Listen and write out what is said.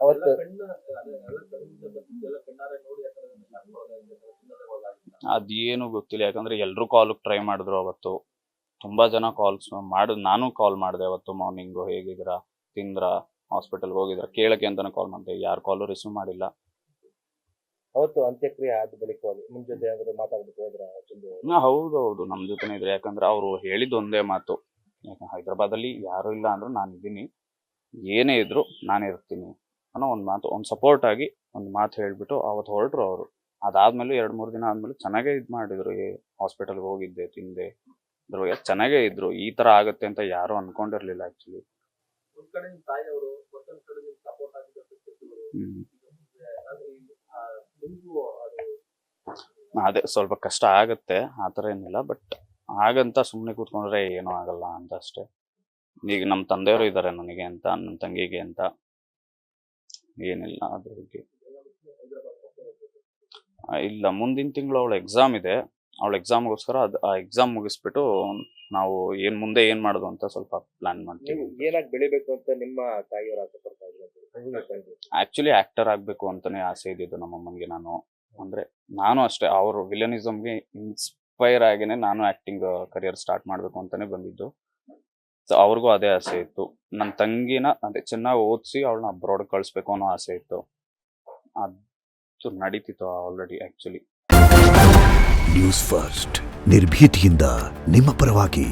ಅವತ್ತು ಅದೇನು ಗೊತ್ತಿಲ್ಲ, ಯಾಕಂದ್ರೆ ಎಲ್ರು ಕಾಲ್ ಟ್ರೈ ಮಾಡಿದ್ರು ಅವತ್ತು. ತುಂಬಾ ಜನ ಕಾಲ್ಸ್ ನಾನು ಕಾಲ್ ಮಾಡಿದೆ ಅವತ್ತು ಮಾರ್ನಿಂಗು, ಹೇಗಿದ್ದೀರಾ, ತಿಂದ್ರ, ಹಾಸ್ಪಿಟಲ್ಗೆ ಹೋಗಿದ್ರ ಕೇಳಕ್ಕೆ ಅಂತಾನೆ ಕಾಲ್ ಮಾಡಿದೆ. ಯಾರು ಕಾಲು ರಿಸೀವ್ ಮಾಡಿಲ್ಲ. ಅವತ್ತು ಅಂತ್ಯಕ್ರಿಯೆ ಆದ ಬಳಿಕ ನಿಮ್ ಜೊತೆ ಏನಾದ್ರು ಮಾತಾಡ್ಬಿಟ್ಟು ಹೋದ್ರ? ಹೌದೌದು, ನಮ್ ಜೊತೆನೇ ಇದ್ರೆ. ಯಾಕಂದ್ರೆ ಅವ್ರು ಹೇಳಿದ ಒಂದೇ ಮಾತು, ಯಾಕಂದ್ರೆ ಹೈದ್ರಾಬಾದಲ್ಲಿ ಯಾರು ಇಲ್ಲ ಅಂದ್ರೂ ನಾನು ಇದ್ದೀನಿ, ಏನೇ ಇದ್ರು ನಾನು ಇರ್ತೀನಿ ಅನ್ನೋ ಒಂದು ಮಾತು, ಒಂದು ಸಪೋರ್ಟ್ ಆಗಿ ಒಂದು ಮಾತು ಹೇಳ್ಬಿಟ್ಟು ಅವತ್ತು ಹೊರಟ್ರು ಅವರು. ಅದಾದ್ಮೇಲೆ 2-3 ದಿನ ಆದ್ಮೇಲೆ ಚೆನ್ನಾಗೇ ಇದು ಮಾಡಿದ್ರು. ಹಾಸ್ಪಿಟಲ್ಗೆ ಹೋಗಿದ್ದೆ, ತಿಂದೆ, ಚೆನ್ನಾಗೇ ಇದ್ರು. ಈ ತರ ಆಗತ್ತೆ ಅಂತ ಯಾರು ಅನ್ಕೊಂಡಿರ್ಲಿಲ್ಲ ಆಕ್ಚುಲಿ. ಅದೇ ಸ್ವಲ್ಪ ಕಷ್ಟ ಆಗತ್ತೆ, ಆತರ ಏನಿಲ್ಲ. ಬಟ್ ಹಾಗಂತ ಸುಮ್ಮನೆ ಕೂತ್ಕೊಂಡ್ರೆ ಏನೂ ಆಗಲ್ಲ ಅಂತ ಅಷ್ಟೇ. ಈಗ ನಮ್ಮ ತಂದೆಯವರು ಇದ್ದಾರೆ ನನಗೆ ಅಂತ, ನನ್ನ ತಂಗಿಗೆ ಅಂತ, ಏನಿಲ್ಲ ಅದ್ರ ಬಗ್ಗೆ. ಇಲ್ಲ, ಮುಂದಿನ ತಿಂಗಳು ಅವಳ ಎಕ್ಸಾಮ್ ಇದೆ. ಅವಳ ಎಕ್ಸಾಮ್ಗೋಸ್ಕರ ಆ ಎಕ್ಸಾಮ್ ಮುಗಿಸ್ಬಿಟ್ಟು ನಾವು ಮುಂದೆ ಏನ್ ಮಾಡೋದು ಅಂತ ಸ್ವಲ್ಪ ಪ್ಲಾನ್ ಮಾಡ್ತೀವಿ. ಏನಾಗಿ ಬೆಳಿಬೇಕು ಅಂತ ನಿಮ್ಮ ತಾಯಿಯವರು ಆಸೆ ಪಡ್ತಾ ಇದ್ರು? ಆಕ್ಚುಲಿ ಆಕ್ಟರ್ ಆಗ್ಬೇಕು ಅಂತಾನೆ ಆಸೆ ಇದ್ದಿದ್ದು ನಮ್ಮಮ್ಮನಿಗೆ. ನಾನು ಅಷ್ಟೇ, ಅವರು ವಿಲನಿಸಮ್ಗೆ ಇನ್ಸ್ಪೈರ್ ಆಗಿನೇ ನಾನು ಆಕ್ಟಿಂಗ್ ಕರಿಯರ್ ಸ್ಟಾರ್ಟ್ ಮಾಡ್ಬೇಕು ಅಂತಾನೆ ಬಂದಿದ್ದು. ಸೊ ಅವ್ರಿಗೂ ಅದೇ ಆಸೆ ಇತ್ತು. ನನ್ನ ತಂಗಿನ ಅದೇ ಚೆನ್ನಾಗಿ ಓದಿಸಿ ಅವಳನ್ನ ಅಬ್ರಾಡ್ ಕಳಿಸ್ಬೇಕು ಅನ್ನೋ ಆಸೆ ಇತ್ತು. ಅದು ನಡೀತಿತ್ತು ಆಲ್ರೆಡಿ ಆಕ್ಚುಲಿ. ನ್ಯೂಸ್ ಫಸ್ಟ್, ನಿರ್ಭೀತಿಯಿಂದ ನಿಮ್ಮ ಪರವಾಗಿ.